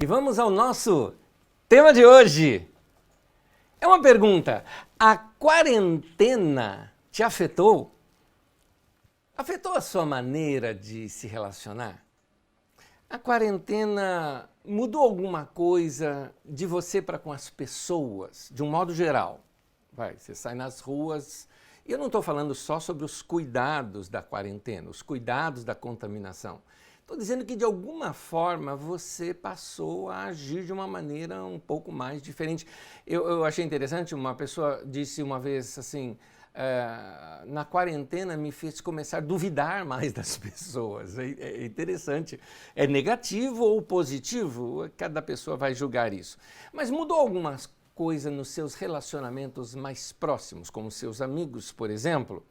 E vamos ao nosso tema de hoje. É uma pergunta: a quarentena te afetou? Afetou a sua maneira de se relacionar? A quarentena mudou alguma coisa de você para com as pessoas, de um modo geral? Você sai nas ruas, e eu não estou falando só sobre os cuidados da quarentena, os cuidados da contaminação. Estou dizendo que, de alguma forma, você passou a agir de uma maneira um pouco mais diferente. Eu achei interessante, uma pessoa disse uma vez assim: na quarentena me fez começar a duvidar mais das pessoas. É interessante. É negativo ou positivo? Cada pessoa vai julgar isso. Mas mudou algumas coisas nos seus relacionamentos mais próximos, como seus amigos, por exemplo?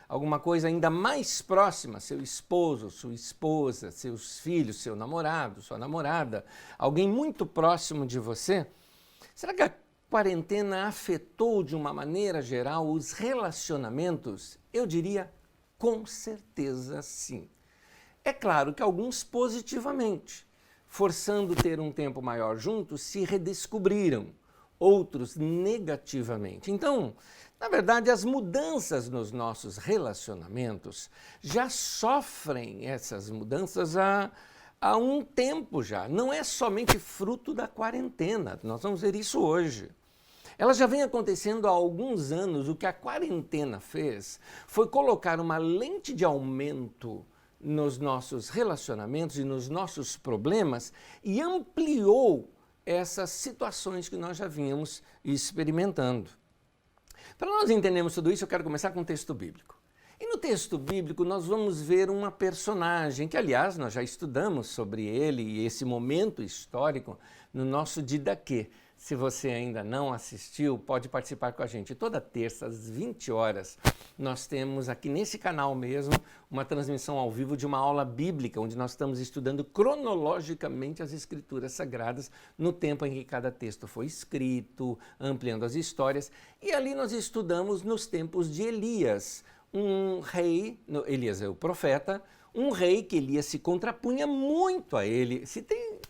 Alguma coisa ainda mais próxima, seu esposo, sua esposa, seus filhos, seu namorado, sua namorada, alguém muito próximo de você? Será que a quarentena afetou de uma maneira geral os relacionamentos? Eu diria com certeza sim. É claro que alguns positivamente, forçando ter um tempo maior juntos, se redescobriram, outros negativamente. Então, na verdade, as mudanças nos nossos relacionamentos já sofrem essas mudanças há um tempo já. Não é somente fruto da quarentena, nós vamos ver isso hoje. Ela já vem acontecendo há alguns anos. O que a quarentena fez foi colocar uma lente de aumento nos nossos relacionamentos e nos nossos problemas e ampliou essas situações que nós já vínhamos experimentando. Para nós entendermos tudo isso, eu quero começar com um texto bíblico. E no texto bíblico nós vamos ver uma personagem que, aliás, nós já estudamos sobre ele e esse momento histórico no nosso Didaquê. Se você ainda não assistiu, pode participar com a gente. Toda terça, às 20 horas, nós temos aqui nesse canal mesmo uma transmissão ao vivo de uma aula bíblica, onde nós estamos estudando cronologicamente as Escrituras Sagradas no tempo em que cada texto foi escrito, ampliando as histórias. E ali nós estudamos nos tempos de Elias, um rei, Elias é o profeta, um rei que Elias se contrapunha muito a ele. Se tem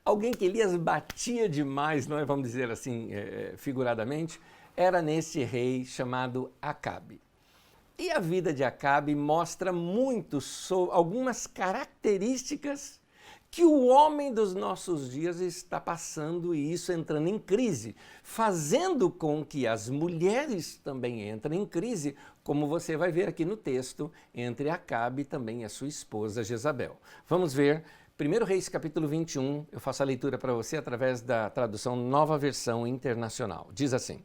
alguém que Elias batia demais, não é, vamos dizer assim, figuradamente, era nesse rei chamado Acabe. E a vida de Acabe mostra muito sobre algumas características que o homem dos nossos dias está passando, e isso entrando em crise, fazendo com que as mulheres também entrem em crise, como você vai ver aqui no texto, entre Acabe e também a sua esposa Jezabel. Vamos ver 1 Reis capítulo 21, eu faço a leitura para você através da tradução Nova Versão Internacional. Diz assim: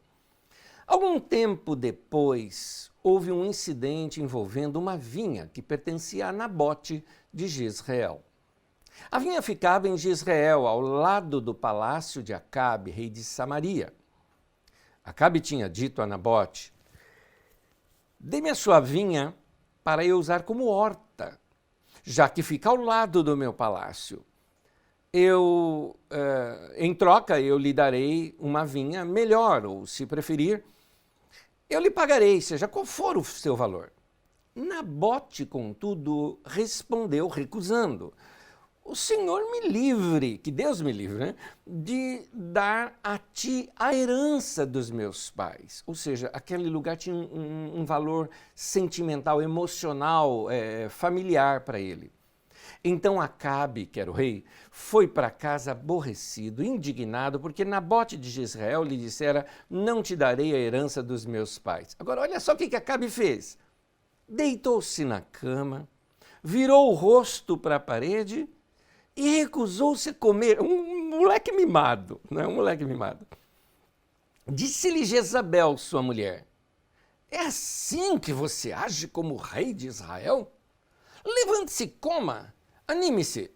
algum tempo depois, houve um incidente envolvendo uma vinha que pertencia a Nabote de Jezreel. A vinha ficava em Jezreel, ao lado do palácio de Acabe, rei de Samaria. Acabe tinha dito a Nabote: dê-me a sua vinha para eu usar como horta, já que fica ao lado do meu palácio. Em troca, eu lhe darei uma vinha melhor, ou, se preferir, eu lhe pagarei, seja qual for o seu valor. Nabote, contudo, respondeu recusando: o Senhor me livre, que Deus me livre, né, de dar a ti a herança dos meus pais. Ou seja, aquele lugar tinha um valor sentimental, emocional, familiar para ele. Então Acabe, que era o rei, foi para casa aborrecido, indignado, porque Nabote de Jezreel lhe dissera: não te darei a herança dos meus pais. Agora, olha só o que Acabe fez. Deitou-se na cama, virou o rosto para a parede e recusou-se a comer. Um moleque mimado, não é? Um moleque mimado. Disse-lhe Jezabel, sua mulher: é assim que você age como rei de Israel? Levante-se e coma, anime-se,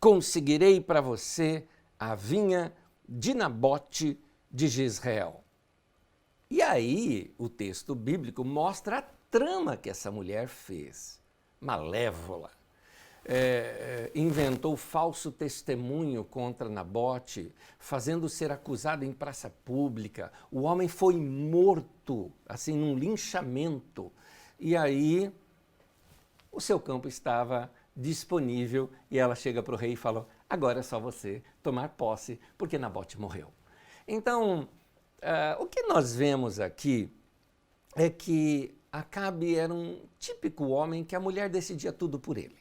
conseguirei para você a vinha de Nabote de Jezreel. E aí o texto bíblico mostra a trama que essa mulher fez, malévola. Inventou falso testemunho contra Nabote, fazendo ser acusado em praça pública. O homem foi morto, assim, num linchamento. E aí o seu campo estava disponível e ela chega para o rei e fala: Agora é só você tomar posse, porque Nabote morreu. Então, o que nós vemos aqui é que Acabe era um típico homem que a mulher decidia tudo por ele.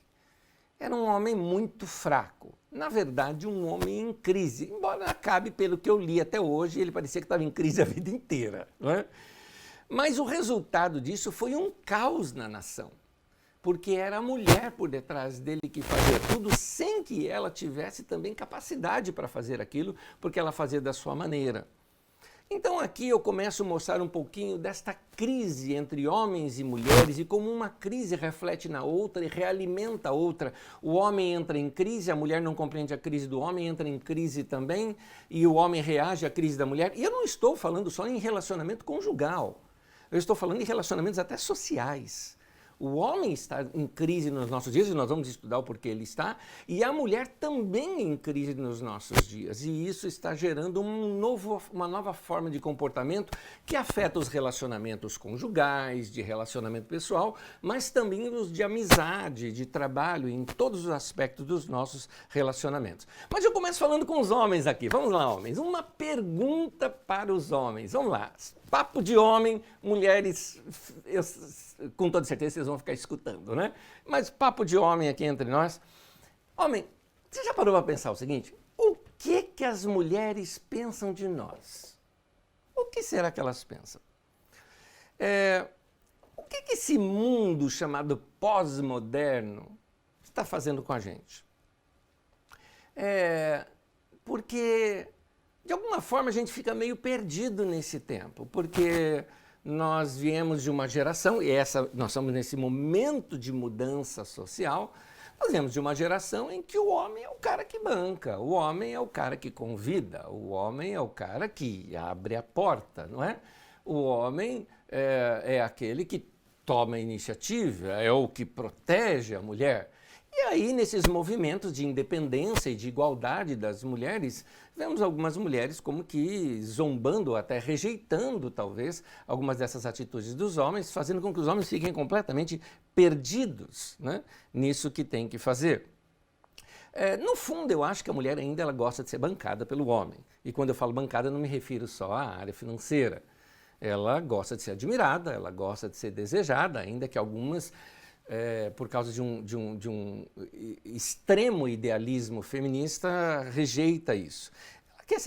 Era um homem muito fraco. Na verdade, um homem em crise. Embora Acabe, pelo que eu li até hoje, ele parecia que estava em crise a vida inteira. Não é? Mas o resultado disso foi um caos na nação. Porque era a mulher por detrás dele que fazia tudo, sem que ela tivesse também capacidade para fazer aquilo, porque ela fazia da sua maneira. Então aqui eu começo a mostrar um pouquinho desta crise entre homens e mulheres e como uma crise reflete na outra e realimenta a outra. O homem entra em crise, a mulher não compreende a crise do homem, entra em crise também e o homem reage à crise da mulher. E eu não estou falando só em relacionamento conjugal, eu estou falando em relacionamentos até sociais. O homem está em crise nos nossos dias, e nós vamos estudar o porquê ele está, e a mulher também em crise nos nossos dias. E isso está gerando uma nova forma de comportamento que afeta os relacionamentos conjugais, de relacionamento pessoal, mas também os de amizade, de trabalho, em todos os aspectos dos nossos relacionamentos. Mas eu começo falando com os homens aqui. Vamos lá, homens. Uma pergunta para os homens. Vamos lá. Papo de homem, mulheres, com toda certeza vocês vão ficar escutando, né? Mas papo de homem aqui entre nós. Homem, você já parou para pensar o seguinte? O que as mulheres pensam de nós? O que será que elas pensam? O que esse mundo chamado pós-moderno está fazendo com a gente? Porque de alguma forma a gente fica meio perdido nesse tempo, porque nós viemos de uma geração, e nós estamos nesse momento de mudança social, nós viemos de uma geração em que o homem é o cara que banca, o homem é o cara que convida, o homem é o cara que abre a porta, não é? O homem é aquele que toma a iniciativa, é o que protege a mulher. E aí, nesses movimentos de independência e de igualdade das mulheres, vemos algumas mulheres como que zombando, ou até rejeitando, talvez, algumas dessas atitudes dos homens, fazendo com que os homens fiquem completamente perdidos, né, nisso que tem que fazer. No fundo, eu acho que a mulher ainda ela gosta de ser bancada pelo homem. E quando eu falo bancada, eu não me refiro só à área financeira. Ela gosta de ser admirada, ela gosta de ser desejada, ainda que algumas... por causa de um extremo idealismo feminista, rejeita isso. Ela quer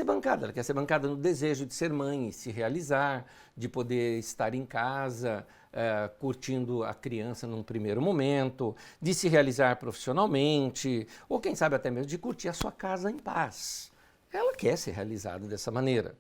ser bancada no desejo de ser mãe, se realizar, de poder estar em casa, curtindo a criança num primeiro momento, de se realizar profissionalmente, ou quem sabe até mesmo de curtir a sua casa em paz. Ela quer ser realizada dessa maneira.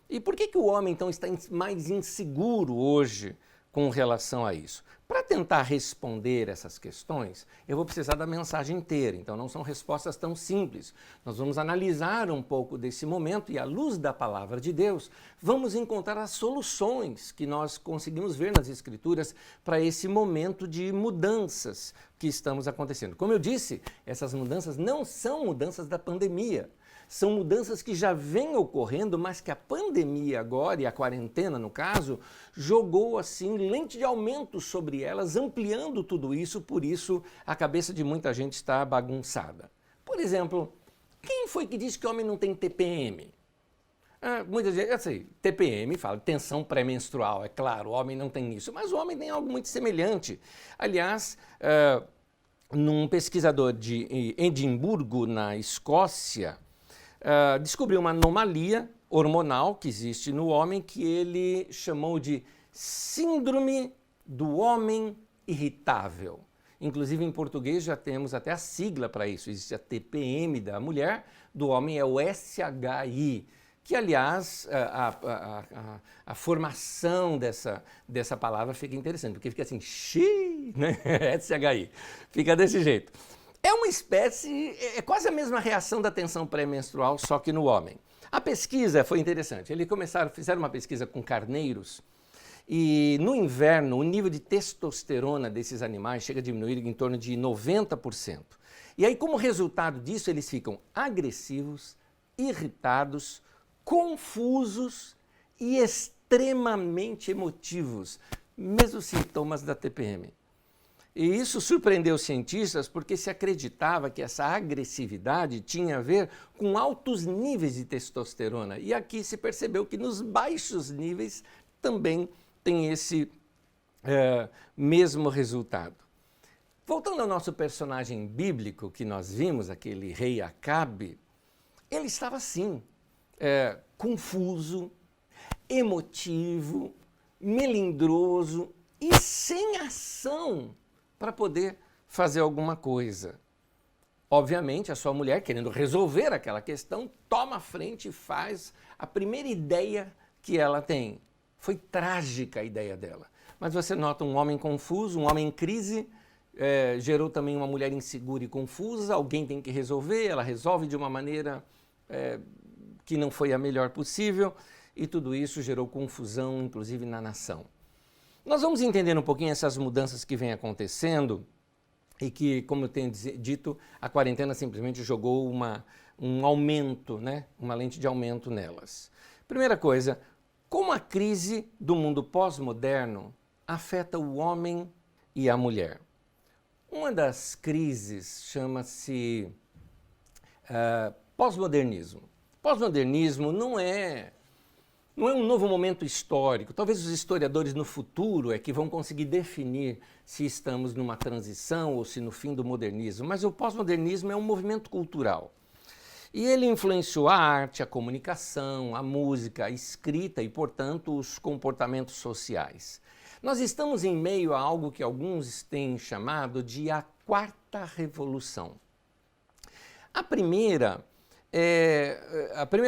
E por que o homem, então, está mais inseguro hoje com relação a isso? Para tentar responder essas questões, eu vou precisar da mensagem inteira, então não são respostas tão simples. Nós vamos analisar um pouco desse momento e, à luz da palavra de Deus, vamos encontrar as soluções que nós conseguimos ver nas Escrituras para esse momento de mudanças que estamos acontecendo. Como eu disse, essas mudanças não são mudanças da pandemia. São mudanças que já vêm ocorrendo, mas que a pandemia agora, e a quarentena no caso, jogou assim lente de aumento sobre elas, ampliando tudo isso, por isso a cabeça de muita gente está bagunçada. Por exemplo, quem foi que disse que homem não tem TPM? Muita gente, assim, TPM fala tensão pré-menstrual, é claro, o homem não tem isso, mas o homem tem algo muito semelhante. Aliás, num pesquisador de Edimburgo, na Escócia, descobriu uma anomalia hormonal que existe no homem que ele chamou de síndrome do homem irritável. Inclusive em português já temos até a sigla para isso, existe a TPM da mulher, do homem é o SHI, que aliás a formação dessa palavra fica interessante, porque fica assim, xi, né? SHI, fica desse jeito. É uma espécie, é quase a mesma reação da tensão pré-menstrual, só que no homem. A pesquisa foi interessante. Eles fizeram uma pesquisa com carneiros e no inverno o nível de testosterona desses animais chega a diminuir em torno de 90%. E aí, como resultado disso, eles ficam agressivos, irritados, confusos e extremamente emotivos, mesmos sintomas da TPM. E isso surpreendeu os cientistas porque se acreditava que essa agressividade tinha a ver com altos níveis de testosterona. E aqui se percebeu que nos baixos níveis também tem esse mesmo resultado. Voltando ao nosso personagem bíblico que nós vimos, aquele rei Acabe, ele estava assim, confuso, emotivo, melindroso e sem ação para poder fazer alguma coisa. Obviamente, a sua mulher, querendo resolver aquela questão, toma a frente e faz a primeira ideia que ela tem. Foi trágica a ideia dela. Mas você nota um homem confuso, um homem em crise, gerou também uma mulher insegura e confusa, alguém tem que resolver, ela resolve de uma maneira que não foi a melhor possível, e tudo isso gerou confusão, inclusive na nação. Nós vamos entender um pouquinho essas mudanças que vêm acontecendo e que, como eu tenho dito, a quarentena simplesmente jogou um aumento, né? Uma lente de aumento nelas. Primeira coisa, como a crise do mundo pós-moderno afeta o homem e a mulher. Uma das crises chama-se pós-modernismo. Pós-modernismo não é um novo momento histórico. Talvez os historiadores no futuro é que vão conseguir definir se estamos numa transição ou se no fim do modernismo, mas o pós-modernismo é um movimento cultural. E ele influenciou a arte, a comunicação, a música, a escrita e, portanto, os comportamentos sociais. Nós estamos em meio a algo que alguns têm chamado de a quarta revolução. A primeira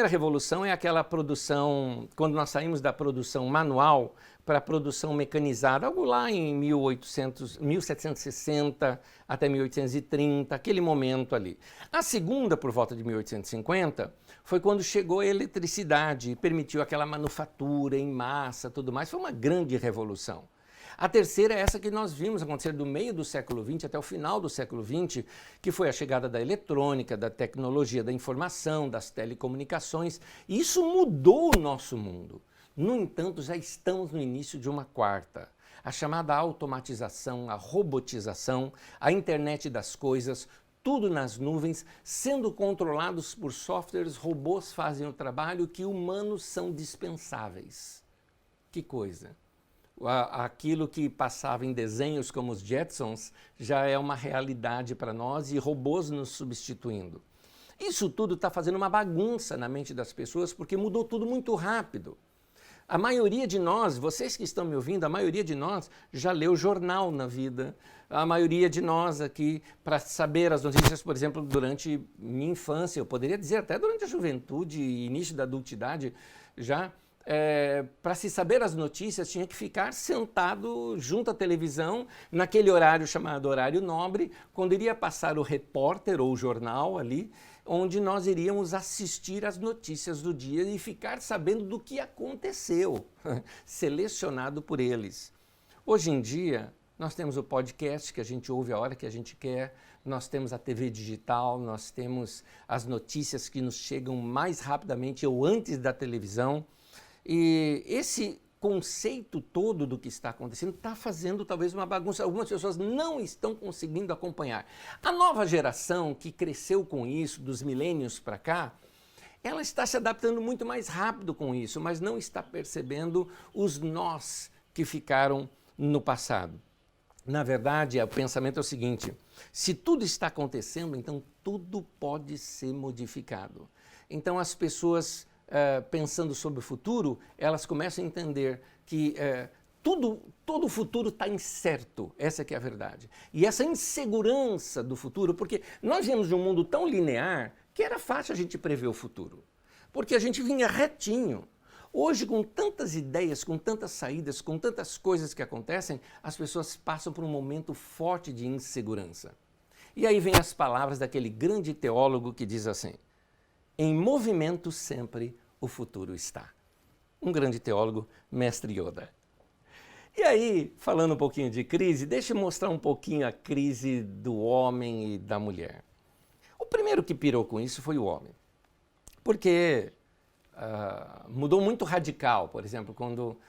revolução é aquela produção, quando nós saímos da produção manual para a produção mecanizada, algo lá em 1760 até 1830, aquele momento ali. A segunda, por volta de 1850, foi quando chegou a eletricidade e permitiu aquela manufatura em massa, tudo mais. Foi uma grande revolução. A terceira é essa que nós vimos acontecer do meio do século XX até o final do século XX, que foi a chegada da eletrônica, da tecnologia da informação, das telecomunicações. E isso mudou o nosso mundo. No entanto, já estamos no início de uma quarta. A chamada automatização, a robotização, a internet das coisas, tudo nas nuvens, sendo controlados por softwares, robôs fazem o trabalho que humanos são dispensáveis. Que coisa! Aquilo que passava em desenhos como os Jetsons já é uma realidade para nós e robôs nos substituindo. Isso tudo está fazendo uma bagunça na mente das pessoas porque mudou tudo muito rápido. A maioria de nós, vocês que estão me ouvindo, a maioria de nós já leu jornal na vida. A maioria de nós aqui, para saber as notícias, por exemplo, durante minha infância, eu poderia dizer até durante a juventude e início da adultidade, já para se saber as notícias tinha que ficar sentado junto à televisão, naquele horário chamado horário nobre, quando iria passar o repórter ou o jornal ali, onde nós iríamos assistir às notícias do dia e ficar sabendo do que aconteceu, selecionado por eles. Hoje em dia, nós temos o podcast que a gente ouve a hora que a gente quer, nós temos a TV digital, nós temos as notícias que nos chegam mais rapidamente ou antes da televisão. E esse conceito todo do que está acontecendo está fazendo talvez uma bagunça. Algumas pessoas não estão conseguindo acompanhar. A nova geração que cresceu com isso, dos milênios para cá, ela está se adaptando muito mais rápido com isso, mas não está percebendo os nós que ficaram no passado. Na verdade, o pensamento é o seguinte: se tudo está acontecendo, então tudo pode ser modificado. Então as pessoas pensando sobre o futuro, elas começam a entender que todo o futuro está incerto, essa que é a verdade. E essa insegurança do futuro, porque nós viemos de um mundo tão linear que era fácil a gente prever o futuro, porque a gente vinha retinho. Hoje, com tantas ideias, com tantas saídas, com tantas coisas que acontecem, as pessoas passam por um momento forte de insegurança. E aí vem as palavras daquele grande teólogo que diz assim: em movimento sempre o futuro está. Um grande teólogo, Mestre Yoda. E aí, falando um pouquinho de crise, deixa eu mostrar um pouquinho a crise do homem e da mulher. O primeiro que pirou com isso foi o homem. Porque mudou muito radical. Por exemplo, quando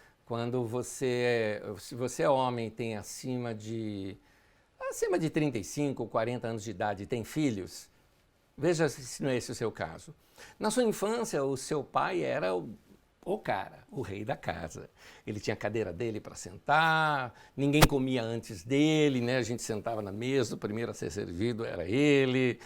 se você é homem e tem acima de acima de 35 ou 40 anos de idade tem filhos, veja se não é esse o seu caso. Na sua infância, o seu pai era o cara, o rei da casa. Ele tinha a cadeira dele para sentar, ninguém comia antes dele, né? A gente sentava na mesa, o primeiro a ser servido era ele.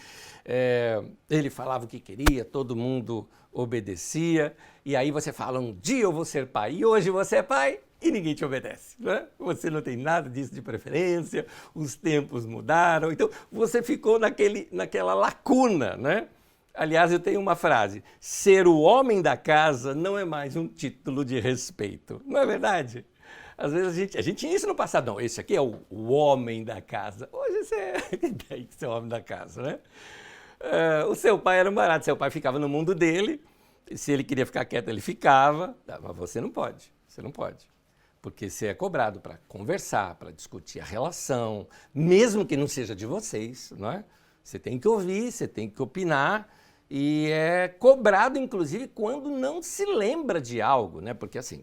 Ele falava o que queria, todo mundo obedecia. E aí você fala, um dia eu vou ser pai, e hoje você é pai e ninguém te obedece. Né? Você não tem nada disso de preferência, os tempos mudaram, então você ficou naquela lacuna, né? Aliás, eu tenho uma frase, ser o homem da casa não é mais um título de respeito. Não é verdade? Às vezes a gente tinha isso no passado. Não, esse aqui é o homem da casa. Hoje você tem que ser o homem da casa, né? O seu pai era um barato, seu pai ficava no mundo dele, se ele queria ficar quieto, ele ficava, mas você não pode, porque você é cobrado para conversar, para discutir a relação, mesmo que não seja de vocês, não é? Você tem que ouvir, você tem que opinar, e é cobrado, inclusive, quando não se lembra de algo, né? Porque, assim,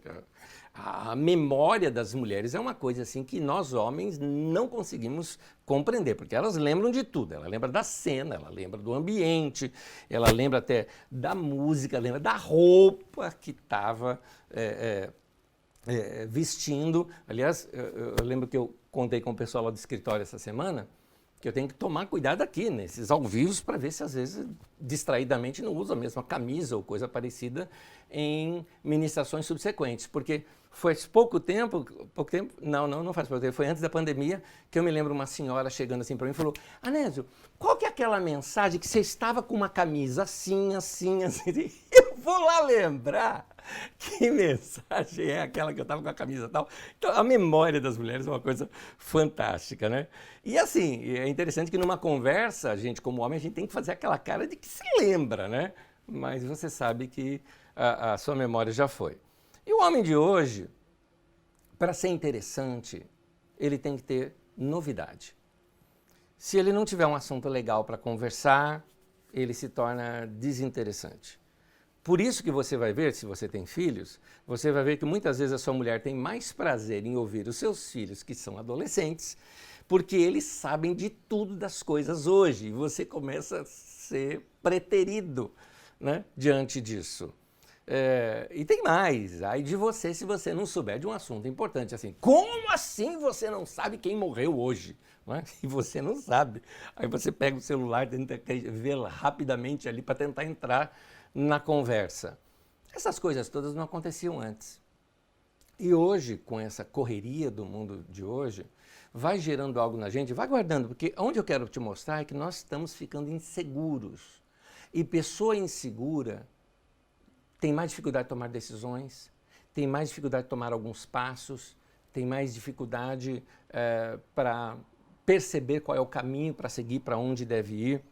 a memória das mulheres é uma coisa, assim, que nós, homens, não conseguimos compreender, porque elas lembram de tudo. Ela lembra da cena, ela lembra do ambiente, ela lembra até da música, lembra da roupa que estava vestindo. Aliás, eu lembro que eu contei com o pessoal lá do escritório essa semana, que eu tenho que tomar cuidado aqui, nesses ao vivo, para ver se às vezes, distraidamente, não uso a mesma camisa ou coisa parecida em ministrações subsequentes. Porque faz pouco tempo, não faz pouco tempo, foi antes da pandemia, que eu me lembro uma senhora chegando assim para mim e falou, Anésio, qual que é aquela mensagem que você estava com uma camisa assim, assim, assim? Eu vou lá lembrar que mensagem é aquela que eu estava com a camisa tal. Então, a memória das mulheres é uma coisa fantástica, né? E assim, é interessante que numa conversa, a gente como homem, a gente tem que fazer aquela cara de que se lembra, né? Mas você sabe que a sua memória já foi. E o homem de hoje, para ser interessante, ele tem que ter novidade. Se ele não tiver um assunto legal para conversar, ele se torna desinteressante. Por isso que você vai ver, se você tem filhos, você vai ver que muitas vezes a sua mulher tem mais prazer em ouvir os seus filhos, que são adolescentes, porque eles sabem de tudo das coisas hoje. E você começa a ser preterido, né, diante disso. E tem mais, aí de você se você não souber de um assunto importante, assim, como assim você não sabe quem morreu hoje? Não é? E você não sabe. Aí você pega o celular, tenta ver rapidamente ali para tentar entrar na conversa. Essas coisas todas não aconteciam antes. E hoje, com essa correria do mundo de hoje, vai gerando algo na gente, vai guardando, porque onde eu quero te mostrar é que nós estamos ficando inseguros. E pessoa insegura tem mais dificuldade de tomar decisões, tem mais dificuldade de tomar alguns passos, tem mais dificuldade para perceber qual é o caminho para seguir, para onde deve ir.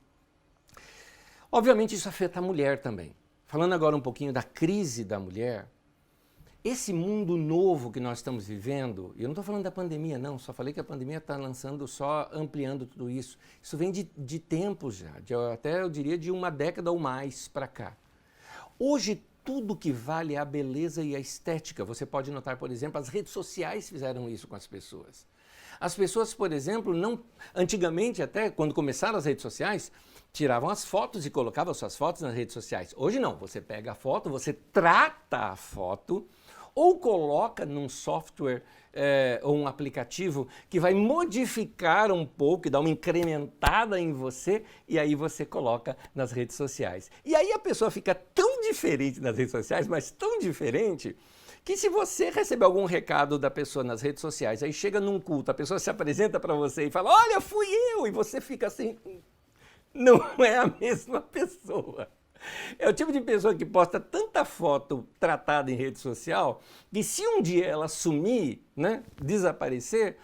Obviamente isso afeta a mulher também. Falando agora um pouquinho da crise da mulher, esse mundo novo que nós estamos vivendo, e eu não estou falando da pandemia não, só falei que a pandemia está só ampliando tudo isso. Isso vem de tempos já, até eu diria de uma década ou mais para cá. Hoje tudo que vale é a beleza e a estética. Você pode notar, por exemplo, as redes sociais fizeram isso com as pessoas. As pessoas, por exemplo, antigamente até, quando começaram as redes sociais, tiravam as fotos e colocavam suas fotos nas redes sociais. Hoje não, você pega a foto, você trata a foto ou coloca num software ou um aplicativo que vai modificar um pouco, dar uma incrementada em você e aí você coloca nas redes sociais. E aí a pessoa fica tão diferente nas redes sociais, mas tão diferente, que se você receber algum recado da pessoa nas redes sociais, aí chega num culto, a pessoa se apresenta para você e fala, olha, fui eu, e você fica assim, não é a mesma pessoa. É o tipo de pessoa que posta tanta foto tratada em rede social que se um dia ela sumir, né, desaparecer,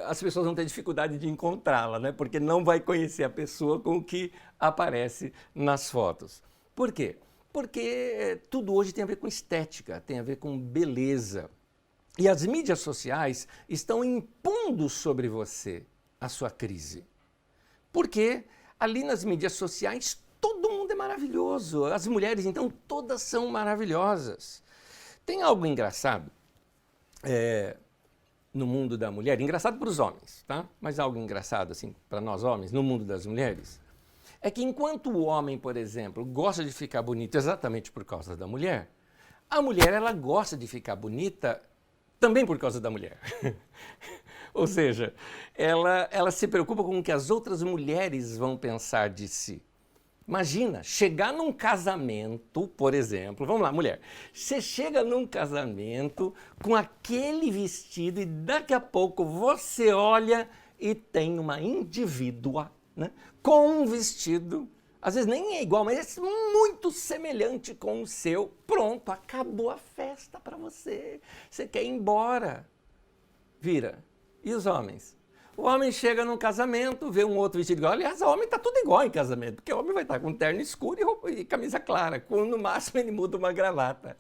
as pessoas vão ter dificuldade de encontrá-la, né, porque não vai conhecer a pessoa com o que aparece nas fotos. Por quê? Porque tudo hoje tem a ver com estética, tem a ver com beleza. E as mídias sociais estão impondo sobre você a sua crise. Porque ali nas mídias sociais todo mundo é maravilhoso. As mulheres, então, todas são maravilhosas. Tem algo engraçado. no mundo da mulher, engraçado para os homens, tá? Mas algo engraçado assim para nós homens, no mundo das mulheres, é que enquanto o homem, por exemplo, gosta de ficar bonito exatamente por causa da mulher, a mulher ela gosta de ficar bonita também por causa da mulher. Ou seja, ela se preocupa com o que as outras mulheres vão pensar de si. Imagina, chegar num casamento, por exemplo, vamos lá, mulher, você chega num casamento com aquele vestido e daqui a pouco você olha e tem uma indivídua, né, com um vestido, às vezes nem é igual, mas é muito semelhante com o seu. Pronto, acabou a festa para você, você quer ir embora. Vira. E os homens? O homem chega num casamento, vê um outro vestido igual. Aliás, o homem está tudo igual em casamento, porque o homem vai estar com terno escuro e, roupa, e camisa clara, com no máximo ele muda uma gravata.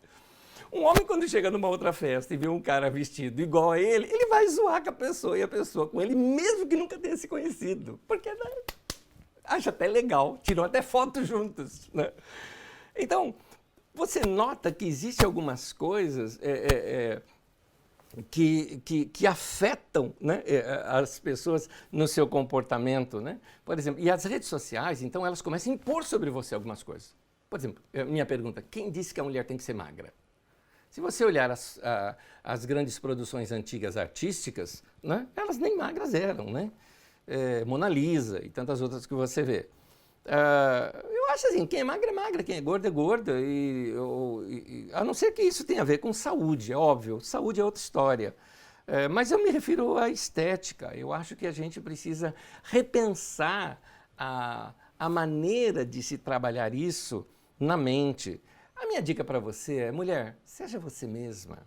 Um homem, quando chega numa outra festa e vê um cara vestido igual a ele vai zoar com a pessoa e a pessoa com ele, mesmo que nunca tenha se conhecido, porque acha até legal, tiram até fotos juntos, né? Então, você nota que existem algumas coisas que afetam, né, as pessoas no seu comportamento, né? Por exemplo, e as redes sociais, então, elas começam a impor sobre você algumas coisas. Por exemplo, minha pergunta, quem disse que a mulher tem que ser magra? Se você olhar as grandes produções antigas artísticas, né, elas nem magras eram, né? Mona Lisa e tantas outras que você vê. Eu acho assim, quem é magra, quem é gorda, a não ser que isso tenha a ver com saúde, é óbvio, saúde é outra história. Mas eu me refiro à estética, eu acho que a gente precisa repensar a maneira de se trabalhar isso na mente. A minha dica para você é, mulher, seja você mesma.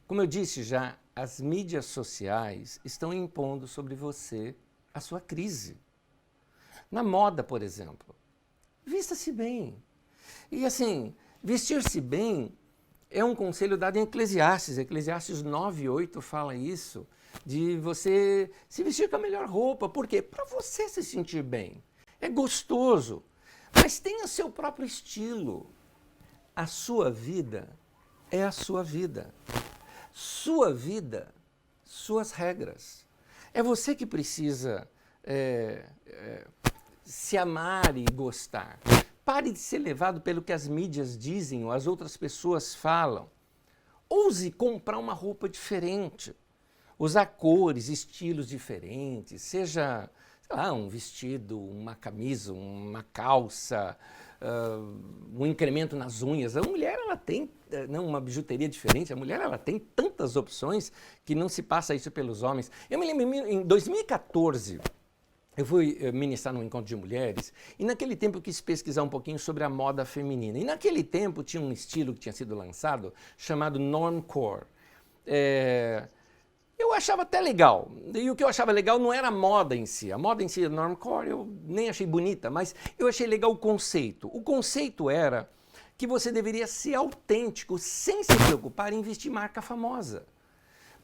Como eu disse já, as mídias sociais estão impondo sobre você a sua crise. Na moda, por exemplo, vista-se bem. E assim, vestir-se bem é um conselho dado em Eclesiastes. Eclesiastes 9:8 fala isso, de você se vestir com a melhor roupa. Por quê? Para você se sentir bem. É gostoso, mas tenha seu próprio estilo. A sua vida é a sua vida. Sua vida, suas regras. É você que precisa se amar e gostar. Pare de ser levado pelo que as mídias dizem ou as outras pessoas falam. Ouse comprar uma roupa diferente. Usar cores, estilos diferentes. Seja, sei lá, um vestido, uma camisa, uma calça, um incremento nas unhas. A mulher ela tem uma bijuteria diferente, a mulher ela tem tantas opções que não se passa isso pelos homens. Eu me lembro, em 2014, eu fui ministrar num encontro de mulheres e naquele tempo eu quis pesquisar um pouquinho sobre a moda feminina. E naquele tempo tinha um estilo que tinha sido lançado chamado Normcore. Eu achava até legal. E o que eu achava legal não era a moda em si. A moda em si, a Normcore, eu nem achei bonita, mas eu achei legal o conceito. O conceito era que você deveria ser autêntico sem se preocupar em vestir marca famosa.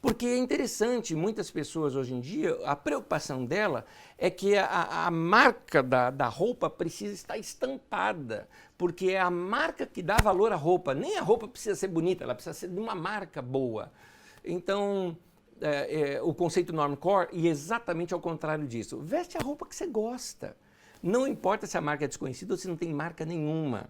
Porque é interessante, muitas pessoas hoje em dia, a preocupação dela é que a marca da roupa precisa estar estampada, porque é a marca que dá valor à roupa. Nem a roupa precisa ser bonita, ela precisa ser de uma marca boa. Então, o conceito Normcore é exatamente ao contrário disso. Veste a roupa que você gosta. Não importa se a marca é desconhecida ou se não tem marca nenhuma.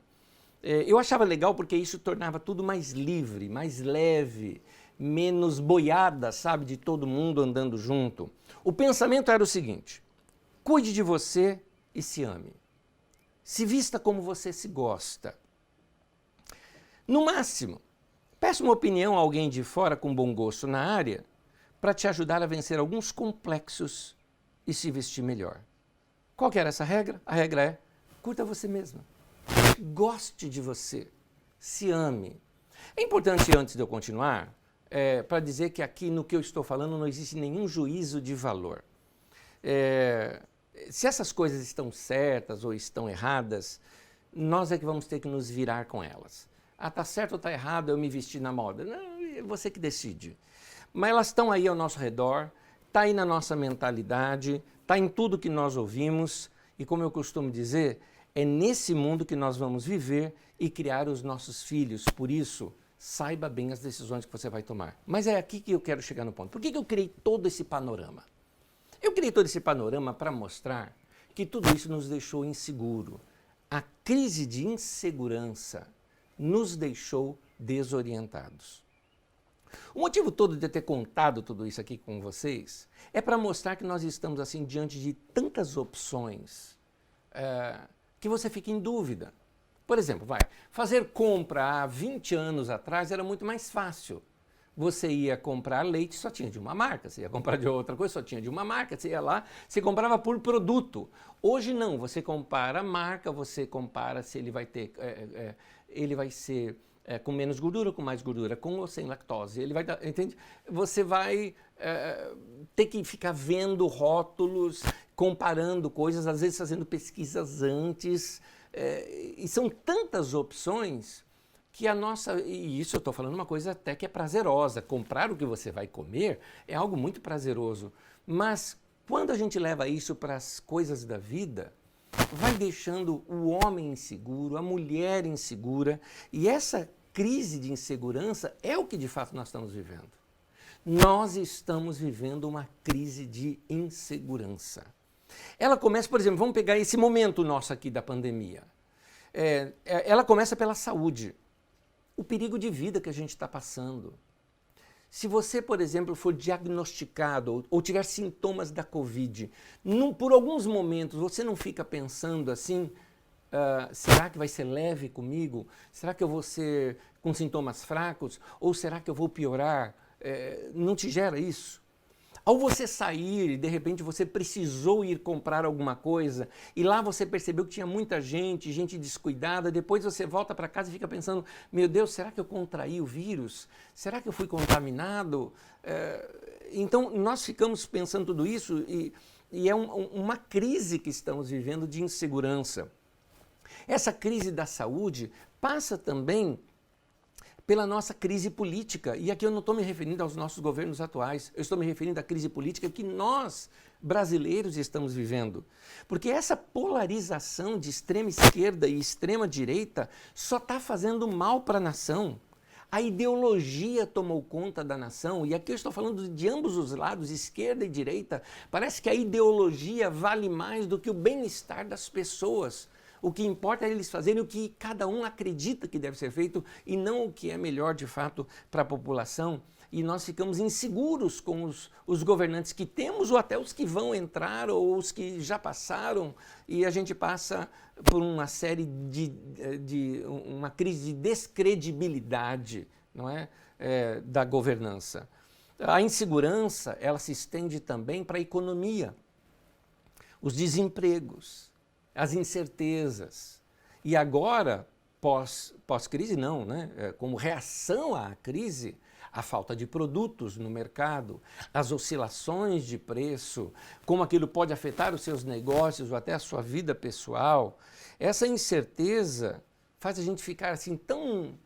Eu achava legal porque isso tornava tudo mais livre, mais leve, menos boiada, sabe, de todo mundo andando junto. O pensamento era o seguinte: cuide de você e se ame. Se vista como você se gosta. No máximo, peça uma opinião a alguém de fora com bom gosto na área para te ajudar a vencer alguns complexos e se vestir melhor. Qual que era essa regra? A regra é: curta você mesma. Goste de você. Se ame. É importante, antes de eu continuar, para dizer que aqui no que eu estou falando não existe nenhum juízo de valor. Se essas coisas estão certas ou estão erradas, nós é que vamos ter que nos virar com elas. Ah, tá certo ou tá errado eu me vestir na moda? Não, é você que decide. Mas elas estão aí ao nosso redor, está aí na nossa mentalidade, está em tudo que nós ouvimos e, como eu costumo dizer, é nesse mundo que nós vamos viver e criar os nossos filhos. Por isso, saiba bem as decisões que você vai tomar. Mas é aqui que eu quero chegar no ponto. Por que eu criei todo esse panorama? Eu criei todo esse panorama para mostrar que tudo isso nos deixou inseguro. A crise de insegurança nos deixou desorientados. O motivo todo de eu ter contado tudo isso aqui com vocês é para mostrar que nós estamos assim diante de tantas opções que você fica em dúvida. Por exemplo, fazer compra há 20 anos atrás era muito mais fácil. Você ia comprar leite, só tinha de uma marca. Você ia comprar de outra coisa, só tinha de uma marca. Você ia lá, você comprava por produto. Hoje não, você compara a marca, você compara se ele vai ter, ele vai ser com menos gordura, com mais gordura, com ou sem lactose. Ele vai dar, entende? Você vai ter que ficar vendo rótulos, comparando coisas, às vezes fazendo pesquisas antes. E são tantas opções que e isso eu estou falando uma coisa até que é prazerosa, comprar o que você vai comer é algo muito prazeroso, mas quando a gente leva isso para as coisas da vida, vai deixando o homem inseguro, a mulher insegura, e essa crise de insegurança é o que de fato nós estamos vivendo. Nós estamos vivendo uma crise de insegurança. Ela começa, por exemplo, vamos pegar esse momento nosso aqui da pandemia. Ela começa pela saúde. O perigo de vida que a gente está passando. Se você, por exemplo, for diagnosticado ou tiver sintomas da Covid, por alguns momentos você não fica pensando assim, será que vai ser leve comigo? Será que eu vou ser com sintomas fracos? Ou será que eu vou piorar? Não te gera isso? Ao você sair e de repente você precisou ir comprar alguma coisa e lá você percebeu que tinha muita gente, gente descuidada, depois você volta para casa e fica pensando, meu Deus, será que eu contraí o vírus? Será que eu fui contaminado? Então nós ficamos pensando tudo isso e é uma crise que estamos vivendo de insegurança. Essa crise da saúde passa também pela nossa crise política. E aqui eu não estou me referindo aos nossos governos atuais, eu estou me referindo à crise política que nós, brasileiros, estamos vivendo. Porque essa polarização de extrema esquerda e extrema direita só está fazendo mal para a nação. A ideologia tomou conta da nação, e aqui eu estou falando de ambos os lados, esquerda e direita. Parece que a ideologia vale mais do que o bem-estar das pessoas. O que importa é eles fazerem o que cada um acredita que deve ser feito e não o que é melhor de fato para a população. E nós ficamos inseguros com os governantes que temos ou até os que vão entrar ou os que já passaram. E a gente passa por uma série uma crise de descredibilidade, não é? Da governança. A insegurança, ela se estende também para a economia, os desempregos, as incertezas. E agora, pós-crise não, né? Como reação à crise, a falta de produtos no mercado, as oscilações de preço, como aquilo pode afetar os seus negócios ou até a sua vida pessoal. Essa incerteza faz a gente ficar assim tão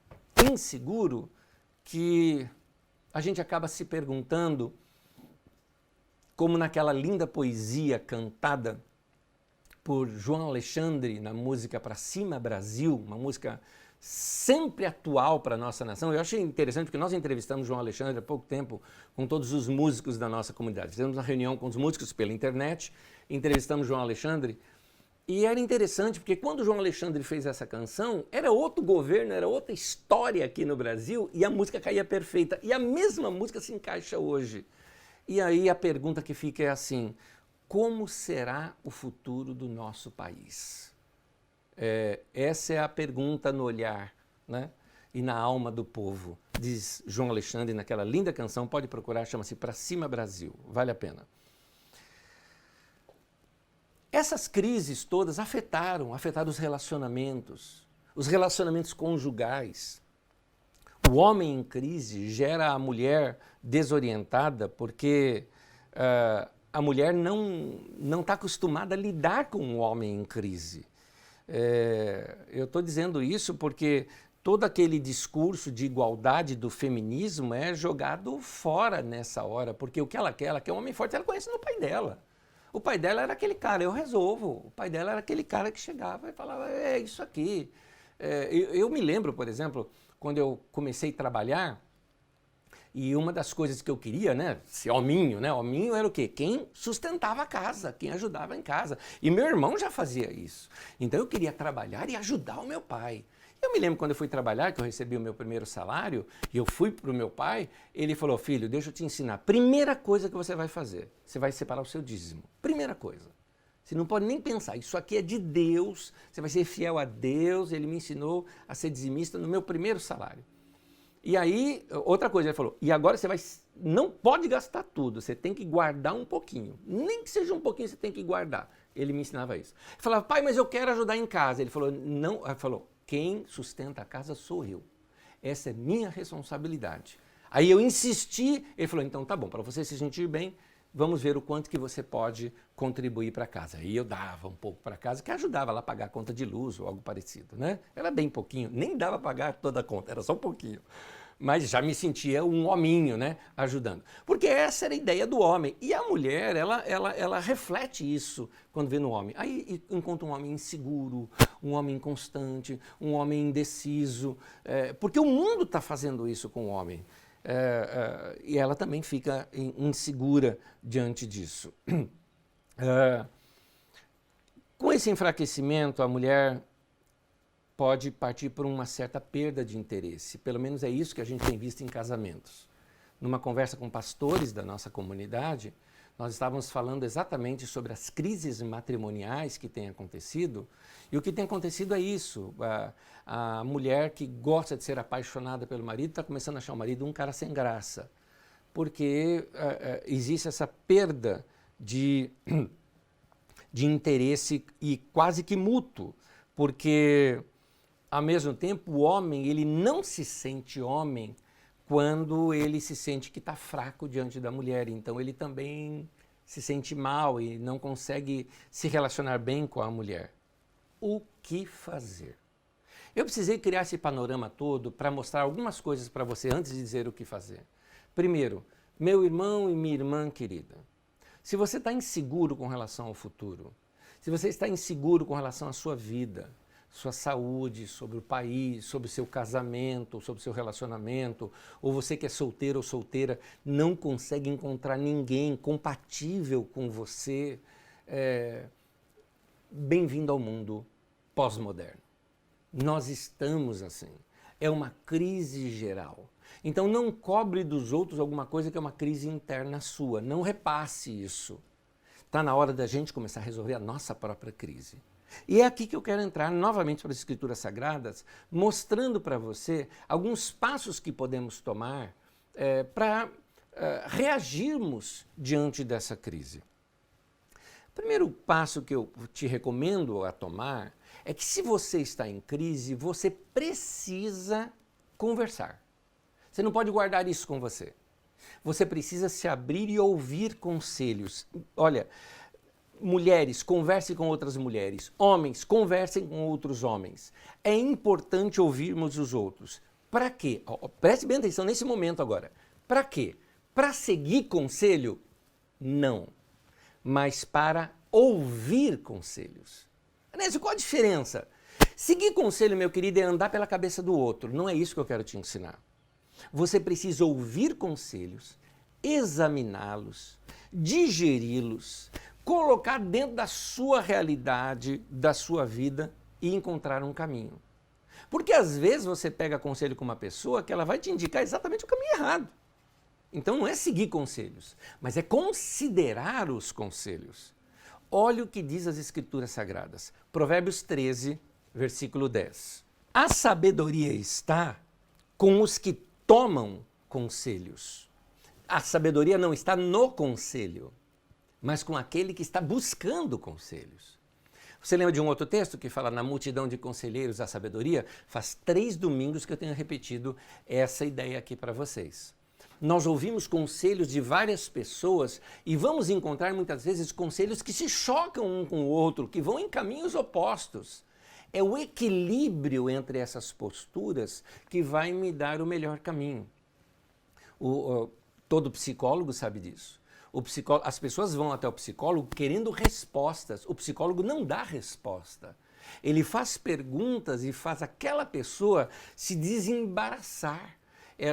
inseguro que a gente acaba se perguntando, como naquela linda poesia cantada por João Alexandre, na música Pra Cima Brasil, uma música sempre atual para a nossa nação. Eu achei interessante porque nós entrevistamos João Alexandre há pouco tempo com todos os músicos da nossa comunidade. Fizemos uma reunião com os músicos pela internet, entrevistamos João Alexandre e era interessante porque quando João Alexandre fez essa canção, era outro governo, era outra história aqui no Brasil e a música caía perfeita. E a mesma música se encaixa hoje. E aí a pergunta que fica é assim: como será o futuro do nosso país? Essa é a pergunta no olhar, né? E na alma do povo, diz João Alexandre naquela linda canção, pode procurar, chama-se Pra Cima Brasil, vale a pena. Essas crises todas afetaram os relacionamentos conjugais. O homem em crise gera a mulher desorientada porque a mulher não está acostumada a lidar com um homem em crise. Eu estou dizendo isso porque todo aquele discurso de igualdade do feminismo é jogado fora nessa hora, porque o que ela quer um homem forte, ela conhece no pai dela. O pai dela era aquele cara, eu resolvo. O pai dela era aquele cara que chegava e falava, é isso aqui. Eu me lembro, por exemplo, quando eu comecei a trabalhar, e uma das coisas que eu queria, né, ser hominho, né? Hominho era o quê? Quem sustentava a casa, quem ajudava em casa. E meu irmão já fazia isso. Então eu queria trabalhar e ajudar o meu pai. Eu me lembro quando eu fui trabalhar, que eu recebi o meu primeiro salário, e eu fui para o meu pai, ele falou, filho, deixa eu te ensinar. Primeira coisa que você vai fazer, você vai separar o seu dízimo. Primeira coisa. Você não pode nem pensar, isso aqui é de Deus, você vai ser fiel a Deus. Ele me ensinou a ser dizimista no meu primeiro salário. E aí, outra coisa, ele falou, e agora você não pode gastar tudo, você tem que guardar um pouquinho. Nem que seja um pouquinho, você tem que guardar. Ele me ensinava isso. Eu falava, pai, mas eu quero ajudar em casa. Ele falou, não, ele falou, quem sustenta a casa sou eu. Essa é minha responsabilidade. Aí eu insisti, ele falou, então tá bom, para você se sentir bem, vamos ver o quanto que você pode contribuir para casa. Aí eu dava um pouco para casa, que ajudava lá a pagar a conta de luz ou algo parecido, né? Era bem pouquinho, nem dava para pagar toda a conta, era só um pouquinho. Mas já me sentia um hominho, né, ajudando. Porque essa era a ideia do homem. E a mulher, ela reflete isso quando vê no homem. Aí encontra um homem inseguro, um homem inconstante, um homem indeciso, porque o mundo está fazendo isso com o homem. E ela também fica insegura diante disso. Com esse enfraquecimento, a mulher pode partir por uma certa perda de interesse. Pelo menos é isso que a gente tem visto em casamentos. Numa conversa com pastores da nossa comunidade, nós estávamos falando exatamente sobre as crises matrimoniais que têm acontecido. E o que tem acontecido é isso. A mulher que gosta de ser apaixonada pelo marido está começando a achar o marido um cara sem graça. Porque existe essa perda de interesse e quase que mútuo. Porque, ao mesmo tempo, o homem ele não se sente homem quando ele se sente que está fraco diante da mulher. Então ele também se sente mal e não consegue se relacionar bem com a mulher. O que fazer? Eu precisei criar esse panorama todo para mostrar algumas coisas para você antes de dizer o que fazer. Primeiro, meu irmão e minha irmã querida, se você está inseguro com relação ao futuro, se você está inseguro com relação à sua vida, sua saúde, sobre o país, sobre o seu casamento, sobre o seu relacionamento, ou você que é solteiro ou solteira, não consegue encontrar ninguém compatível com você, bem-vindo ao mundo pós-moderno. Nós estamos assim. É uma crise geral. Então não cobre dos outros alguma coisa que é uma crise interna sua. Não repasse isso. Está na hora da gente começar a resolver a nossa própria crise. E é aqui que eu quero entrar novamente para as Escrituras Sagradas, mostrando para você alguns passos que podemos tomar para reagirmos diante dessa crise. O primeiro passo que eu te recomendo a tomar é que se você está em crise, você precisa conversar. Você não pode guardar isso com você. Você precisa se abrir e ouvir conselhos. Olha, mulheres, conversem com outras mulheres. Homens, conversem com outros homens. É importante ouvirmos os outros. Para quê? Preste bem atenção nesse momento agora. Para quê? Para seguir conselho? Não. Mas para ouvir conselhos. Anésio, qual a diferença? Seguir conselho, meu querido, é andar pela cabeça do outro. Não é isso que eu quero te ensinar. Você precisa ouvir conselhos, examiná-los, digeri-los, colocar dentro da sua realidade, da sua vida e encontrar um caminho. Porque às vezes você pega conselho com uma pessoa que ela vai te indicar exatamente o caminho errado. Então não é seguir conselhos, mas é considerar os conselhos. Olha o que diz as Escrituras Sagradas. Provérbios 13, versículo 10. A sabedoria está com os que tomam conselhos. A sabedoria não está no conselho, mas com aquele que está buscando conselhos. Você lembra de um outro texto que fala na multidão de conselheiros a sabedoria? Faz 3 domingos que eu tenho repetido essa ideia aqui para vocês. Nós ouvimos conselhos de várias pessoas e vamos encontrar muitas vezes conselhos que se chocam um com o outro, que vão em caminhos opostos. É o equilíbrio entre essas posturas que vai me dar o melhor caminho. Todo psicólogo sabe disso. As pessoas vão até o psicólogo querendo respostas. O psicólogo não dá resposta. Ele faz perguntas e faz aquela pessoa se desembaraçar.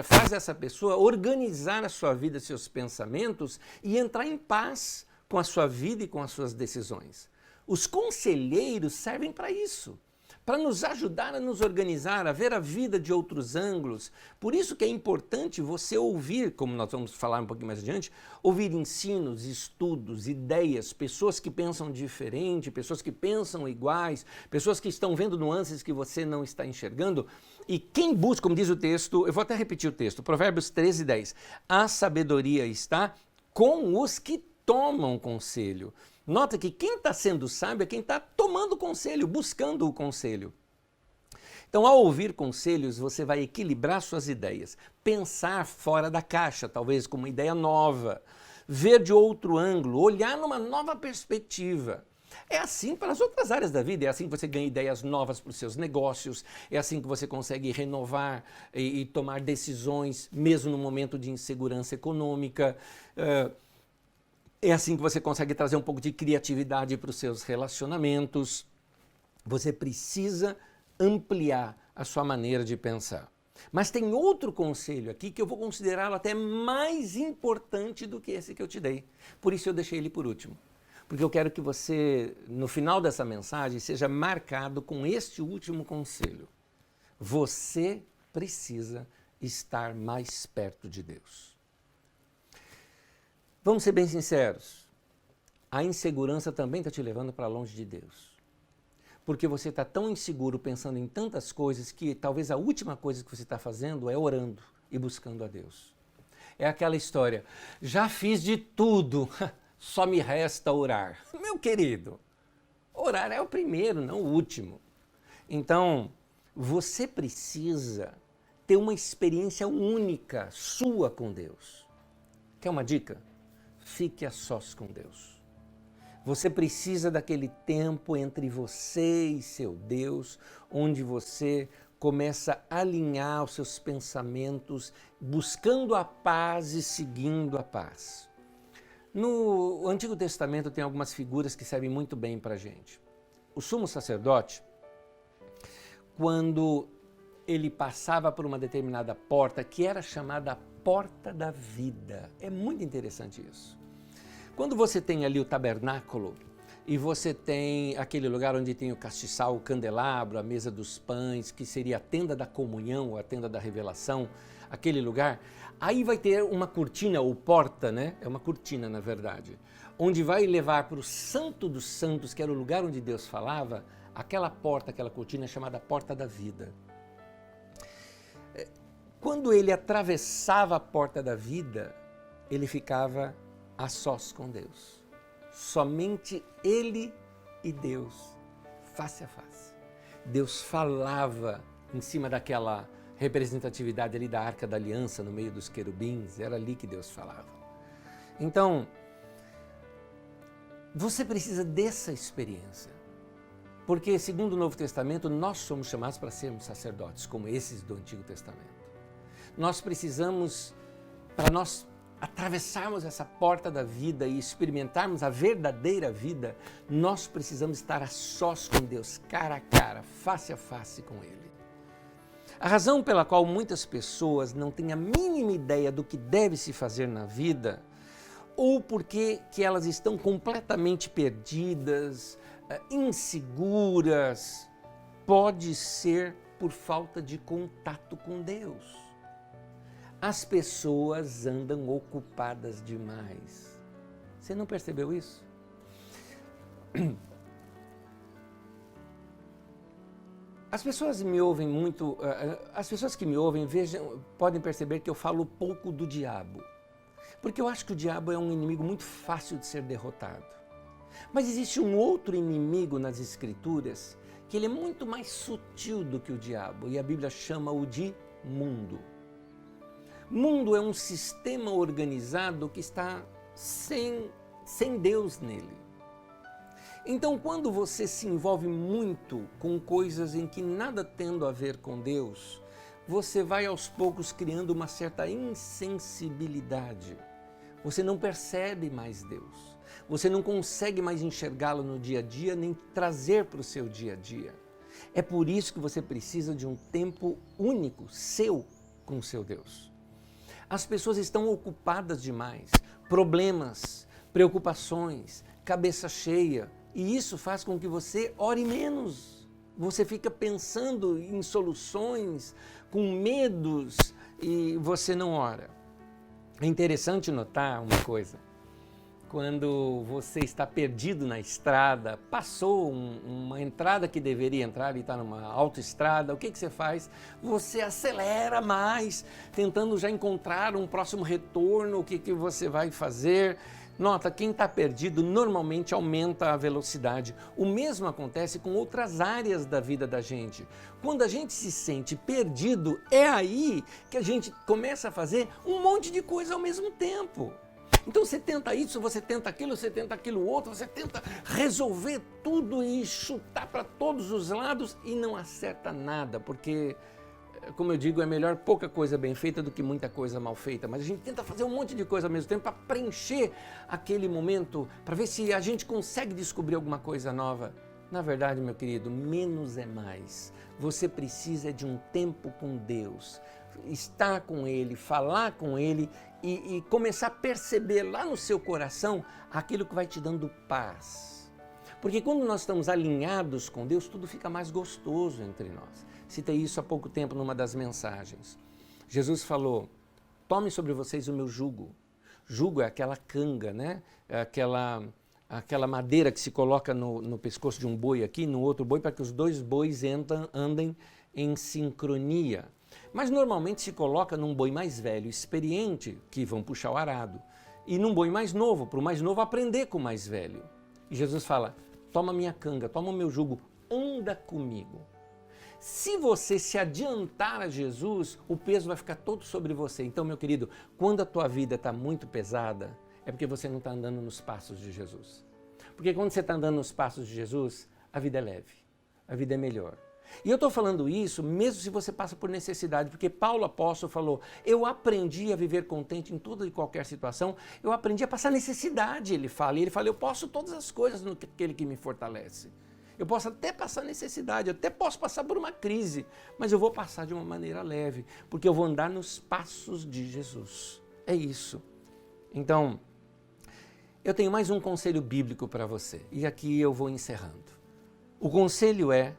Faz essa pessoa organizar a sua vida, seus pensamentos e entrar em paz com a sua vida e com as suas decisões. Os conselheiros servem para isso, para nos ajudar a nos organizar, a ver a vida de outros ângulos. Por isso que é importante você ouvir, como nós vamos falar um pouquinho mais adiante, ouvir ensinos, estudos, ideias, pessoas que pensam diferente, pessoas que pensam iguais, pessoas que estão vendo nuances que você não está enxergando. E quem busca, como diz o texto, eu vou até repetir o texto, Provérbios 13:10, a sabedoria está com os que tomam conselho. Nota que quem está sendo sábio é quem está tomando conselho, buscando o conselho. Então, ao ouvir conselhos, você vai equilibrar suas ideias, pensar fora da caixa, talvez com uma ideia nova, ver de outro ângulo, olhar numa nova perspectiva. É assim para as outras áreas da vida, é assim que você ganha ideias novas para os seus negócios, é assim que você consegue renovar e tomar decisões, mesmo no momento de insegurança econômica. É assim que você consegue trazer um pouco de criatividade para os seus relacionamentos. Você precisa ampliar a sua maneira de pensar. Mas tem outro conselho aqui que eu vou considerá-lo até mais importante do que esse que eu te dei. Por isso eu deixei ele por último. Porque eu quero que você, no final dessa mensagem, seja marcado com este último conselho. Você precisa estar mais perto de Deus. Vamos ser bem sinceros, a insegurança também está te levando para longe de Deus. Porque você está tão inseguro pensando em tantas coisas que talvez a última coisa que você está fazendo é orando e buscando a Deus. É aquela história, já fiz de tudo, só me resta orar. Meu querido, orar é o primeiro, não o último. Então, você precisa ter uma experiência única sua com Deus. Quer uma dica? Fique a sós com Deus. Você precisa daquele tempo entre você e seu Deus, onde você começa a alinhar os seus pensamentos, buscando a paz e seguindo a paz. No Antigo Testamento tem algumas figuras que servem muito bem para a gente. O sumo sacerdote, quando ele passava por uma determinada porta, que era chamada Porta da Vida. É muito interessante isso. Quando você tem ali o tabernáculo e você tem aquele lugar onde tem o castiçal, o candelabro, a mesa dos pães, que seria a tenda da comunhão, a tenda da revelação, aquele lugar, aí vai ter uma cortina ou porta, né? É uma cortina, na verdade, onde vai levar para o Santo dos Santos, que era o lugar onde Deus falava, aquela porta, aquela cortina chamada Porta da Vida. Quando ele atravessava a porta da vida, ele ficava a sós com Deus. Somente ele e Deus, face a face. Deus falava em cima daquela representatividade ali da Arca da Aliança, no meio dos querubins, era ali que Deus falava. Então, você precisa dessa experiência. Porque, segundo o Novo Testamento, nós somos chamados para sermos sacerdotes, como esses do Antigo Testamento. Nós precisamos, para nós atravessarmos essa porta da vida e experimentarmos a verdadeira vida, nós precisamos estar a sós com Deus, cara a cara, face a face com Ele. A razão pela qual muitas pessoas não têm a mínima ideia do que deve se fazer na vida, ou porque que elas estão completamente perdidas, inseguras, pode ser por falta de contato com Deus. As pessoas andam ocupadas demais. Você não percebeu isso? As pessoas me ouvem muito, as pessoas que me ouvem podem perceber que eu falo pouco do diabo. Porque eu acho que o diabo é um inimigo muito fácil de ser derrotado. Mas existe um outro inimigo nas Escrituras que ele é muito mais sutil do que o diabo, e a Bíblia chama-o de mundo. Mundo é um sistema organizado que está sem Deus nele. Então, quando você se envolve muito com coisas em que nada tendo a ver com Deus, você vai aos poucos criando uma certa insensibilidade. Você não percebe mais Deus. Você não consegue mais enxergá-lo no dia a dia, nem trazer para o seu dia a dia. É por isso que você precisa de um tempo único, seu, com o seu Deus. As pessoas estão ocupadas demais, problemas, preocupações, cabeça cheia, e isso faz com que você ore menos. Você fica pensando em soluções, com medos, e você não ora. É interessante notar uma coisa. Quando você está perdido na estrada, passou uma entrada que deveria entrar e está numa autoestrada, o que você faz? Você acelera mais, tentando já encontrar um próximo retorno, o que você vai fazer. Nota, quem está perdido normalmente aumenta a velocidade. O mesmo acontece com outras áreas da vida da gente. Quando a gente se sente perdido, é aí que a gente começa a fazer um monte de coisa ao mesmo tempo. Então você tenta isso, você tenta aquilo outro, você tenta resolver tudo e chutar para todos os lados e não acerta nada, porque, como eu digo, é melhor pouca coisa bem feita do que muita coisa mal feita. Mas a gente tenta fazer um monte de coisa ao mesmo tempo para preencher aquele momento, para ver se a gente consegue descobrir alguma coisa nova. Na verdade, meu querido, menos é mais. Você precisa de um tempo com Deus, estar com Ele, falar com Ele e começar a perceber lá no seu coração aquilo que vai te dando paz. Porque quando nós estamos alinhados com Deus, tudo fica mais gostoso entre nós. Citei isso há pouco tempo numa das mensagens. Jesus falou, tome sobre vocês o meu jugo. Jugo é aquela canga, né? É aquela madeira que se coloca no pescoço de um boi aqui, no outro boi, para que os dois bois andem em sincronia. Mas normalmente se coloca num boi mais velho, experiente, que vão puxar o arado, e num boi mais novo, para o mais novo aprender com o mais velho. E Jesus fala, toma minha canga, toma o meu jugo, anda comigo. Se você se adiantar a Jesus, o peso vai ficar todo sobre você. Então, meu querido, quando a tua vida está muito pesada, é porque você não está andando nos passos de Jesus. Porque quando você está andando nos passos de Jesus, a vida é leve, a vida é melhor. E eu estou falando isso mesmo se você passa por necessidade, porque Paulo apóstolo falou, eu aprendi a viver contente em toda e qualquer situação, eu aprendi a passar necessidade, ele fala, eu posso todas as coisas naquele que me fortalece. Eu posso até passar necessidade, eu até posso passar por uma crise, mas eu vou passar de uma maneira leve, porque eu vou andar nos passos de Jesus. É isso. Então, eu tenho mais um conselho bíblico para você, e aqui eu vou encerrando. O conselho é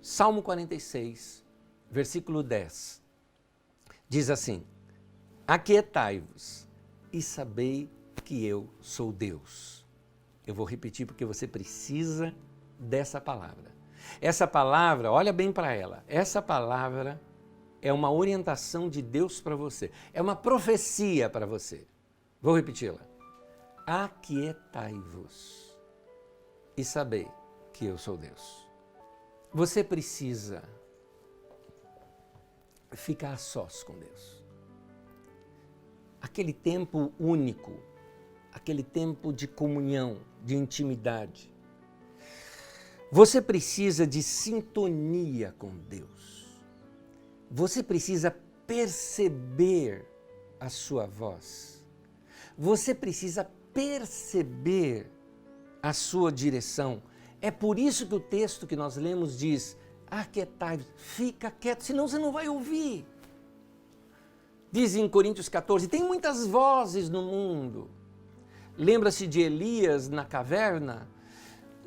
Salmo 46, versículo 10, diz assim, aquietai-vos e sabei que eu sou Deus. Eu vou repetir porque você precisa dessa palavra. Essa palavra, olha bem para ela, essa palavra é uma orientação de Deus para você, é uma profecia para você. Vou repeti-la. Aquietai-vos e sabei que eu sou Deus. Você precisa ficar a sós com Deus. Aquele tempo único, aquele tempo de comunhão, de intimidade. Você precisa de sintonia com Deus. Você precisa perceber a sua voz. Você precisa perceber a sua direção. É por isso que o texto que nós lemos diz, aquietai-vos, fica quieto, senão você não vai ouvir. Diz em Coríntios 14, tem muitas vozes no mundo. Lembra-se de Elias na caverna?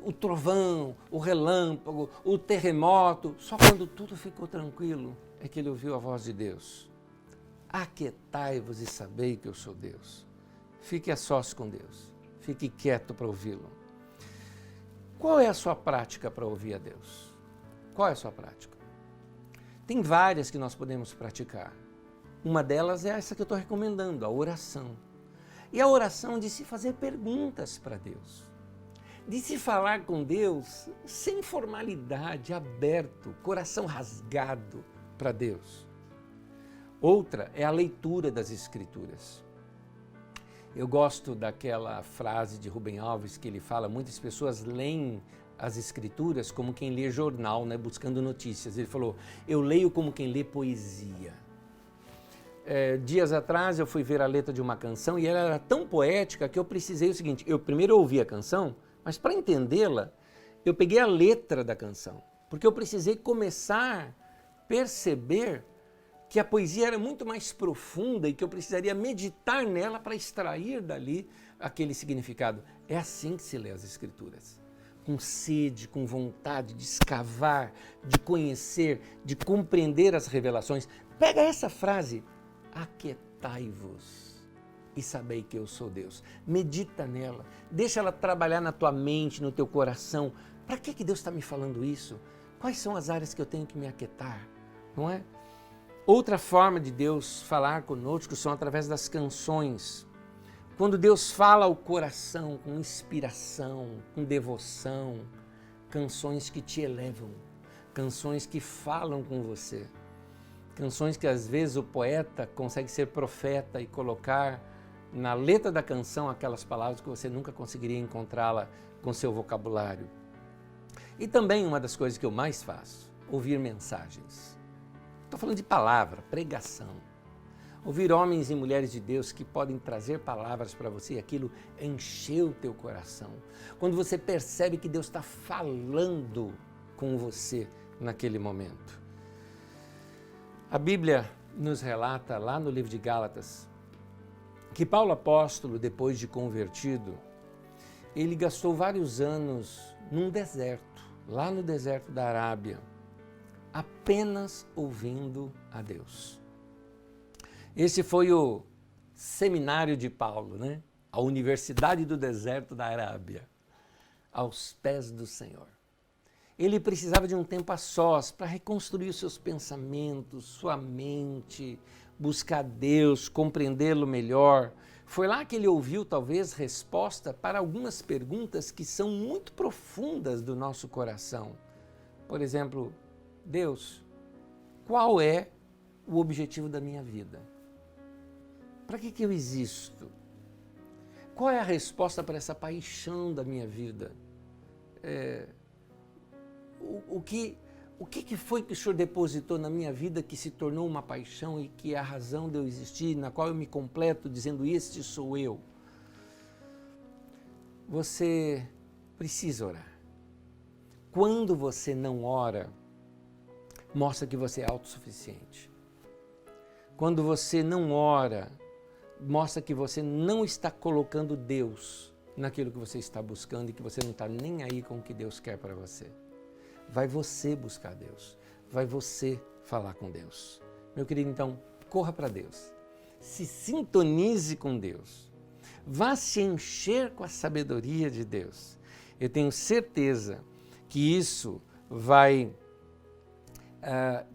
O trovão, o relâmpago, o terremoto, só quando tudo ficou tranquilo é que ele ouviu a voz de Deus. Aquietai-vos e sabei que eu sou Deus. Fique a sós com Deus, fique quieto para ouvi-lo. Qual é a sua prática para ouvir a Deus? Qual é a sua prática? Tem várias que nós podemos praticar. Uma delas é essa que eu estou recomendando, a oração. E a oração de se fazer perguntas para Deus. De se falar com Deus sem formalidade, aberto, coração rasgado para Deus. Outra é a leitura das Escrituras. Eu gosto daquela frase de Rubem Alves que ele fala, muitas pessoas leem as Escrituras como quem lê jornal, né, buscando notícias. Ele falou, eu leio como quem lê poesia. Dias atrás eu fui ver a letra de uma canção e ela era tão poética que eu precisei o seguinte, eu primeiro ouvi a canção, mas para entendê-la, eu peguei a letra da canção, porque eu precisei começar a perceber que a poesia era muito mais profunda e que eu precisaria meditar nela para extrair dali aquele significado. É assim que se lê as Escrituras. Com sede, com vontade de escavar, de conhecer, de compreender as revelações. Pega essa frase, aquietai-vos e sabei que eu sou Deus. Medita nela, deixa ela trabalhar na tua mente, no teu coração. Para que Deus está me falando isso? Quais são as áreas que eu tenho que me aquietar? Não é? Outra forma de Deus falar conosco são através das canções. Quando Deus fala ao coração com inspiração, com devoção, canções que te elevam, canções que falam com você, canções que às vezes o poeta consegue ser profeta e colocar na letra da canção aquelas palavras que você nunca conseguiria encontrá-la com seu vocabulário. E também uma das coisas que eu mais faço, ouvir mensagens. Estou falando de palavra, pregação. Ouvir homens e mulheres de Deus que podem trazer palavras para você e aquilo encheu o teu coração. Quando você percebe que Deus está falando com você naquele momento. A Bíblia nos relata lá no livro de Gálatas que Paulo apóstolo, depois de convertido, ele gastou vários anos num deserto, lá no deserto da Arábia, apenas ouvindo a Deus. Esse foi o seminário de Paulo, né? A Universidade do Deserto da Arábia, aos pés do Senhor. Ele precisava de um tempo a sós para reconstruir os seus pensamentos, sua mente, buscar Deus, compreendê-lo melhor. Foi lá que ele ouviu, talvez, resposta para algumas perguntas que são muito profundas do nosso coração. Por exemplo, Deus, qual é o objetivo da minha vida? Para que eu existo? Qual é a resposta para essa paixão da minha vida? O que foi que o Senhor depositou na minha vida que se tornou uma paixão e que é a razão de eu existir, na qual eu me completo dizendo, este sou eu? Você precisa orar. Quando você não ora, mostra que você é autossuficiente. Quando você não ora, mostra que você não está colocando Deus naquilo que você está buscando e que você não está nem aí com o que Deus quer para você. Vai você buscar Deus, vai você falar com Deus. Meu querido, então, corra para Deus, se sintonize com Deus, vá se encher com a sabedoria de Deus. Eu tenho certeza que isso vai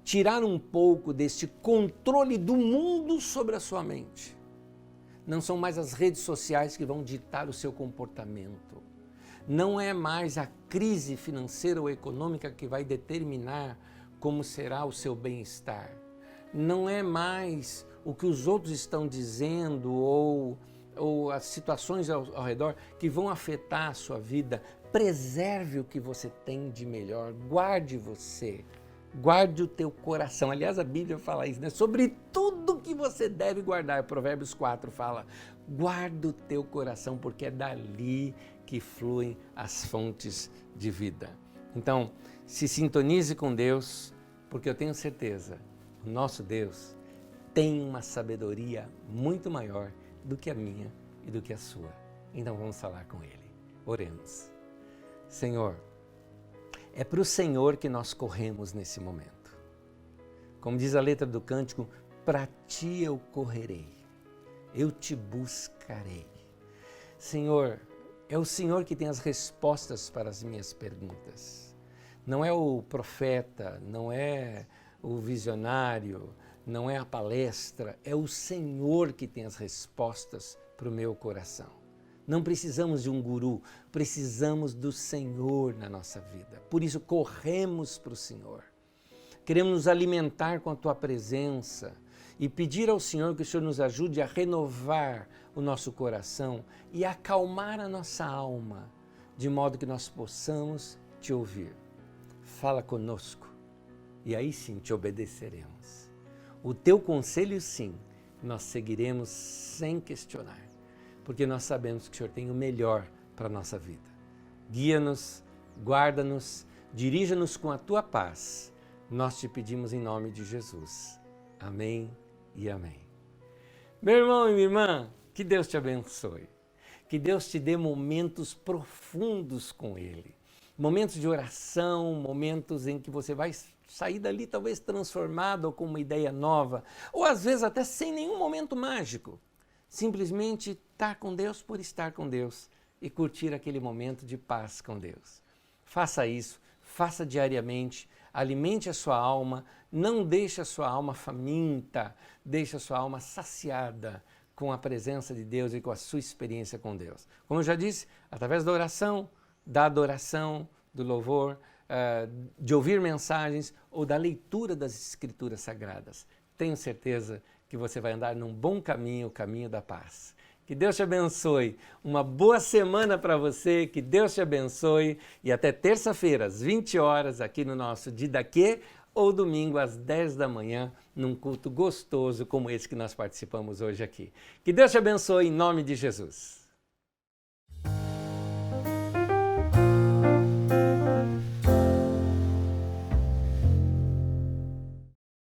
tirar um pouco deste controle do mundo sobre a sua mente. Não são mais as redes sociais que vão ditar o seu comportamento. Não é mais a crise financeira ou econômica que vai determinar como será o seu bem-estar. Não é mais o que os outros estão dizendo ou as situações ao redor que vão afetar a sua vida. Preserve o que você tem de melhor, guarde você. Guarde o teu coração. Aliás, a Bíblia fala isso, né? Sobre tudo que você deve guardar. Provérbios 4 fala, guarda o teu coração, porque é dali que fluem as fontes de vida. Então, se sintonize com Deus, porque eu tenho certeza, o nosso Deus tem uma sabedoria muito maior do que a minha e do que a sua. Então, vamos falar com Ele. Oremos. Senhor, é para o Senhor que nós corremos nesse momento. Como diz a letra do cântico, para ti eu correrei, eu te buscarei. Senhor, é o Senhor que tem as respostas para as minhas perguntas. Não é o profeta, não é o visionário, não é a palestra, é o Senhor que tem as respostas para o meu coração. Não precisamos de um guru, precisamos do Senhor na nossa vida. Por isso, corremos para o Senhor. Queremos nos alimentar com a Tua presença e pedir ao Senhor que o Senhor nos ajude a renovar o nosso coração e acalmar a nossa alma, de modo que nós possamos Te ouvir. Fala conosco e aí sim Te obedeceremos. O Teu conselho, sim, nós seguiremos sem questionar, porque nós sabemos que o Senhor tem o melhor para a nossa vida. Guia-nos, guarda-nos, dirija-nos com a tua paz. Nós te pedimos em nome de Jesus. Amém e amém. Meu irmão e minha irmã, que Deus te abençoe. Que Deus te dê momentos profundos com Ele. Momentos de oração, momentos em que você vai sair dali talvez transformado ou com uma ideia nova, ou às vezes até sem nenhum momento mágico. Simplesmente estar com Deus por estar com Deus e curtir aquele momento de paz com Deus. Faça isso, faça diariamente, alimente a sua alma, não deixe a sua alma faminta, deixe a sua alma saciada com a presença de Deus e com a sua experiência com Deus. Como eu já disse, através da oração, da adoração, do louvor, de ouvir mensagens ou da leitura das Escrituras Sagradas. Tenho certeza que você vai andar num bom caminho, o caminho da paz. Que Deus te abençoe. Uma boa semana para você, que Deus te abençoe e até terça-feira, às 20 horas, aqui no nosso Didaquê, ou domingo às 10 da manhã, num culto gostoso como esse que nós participamos hoje aqui. Que Deus te abençoe em nome de Jesus.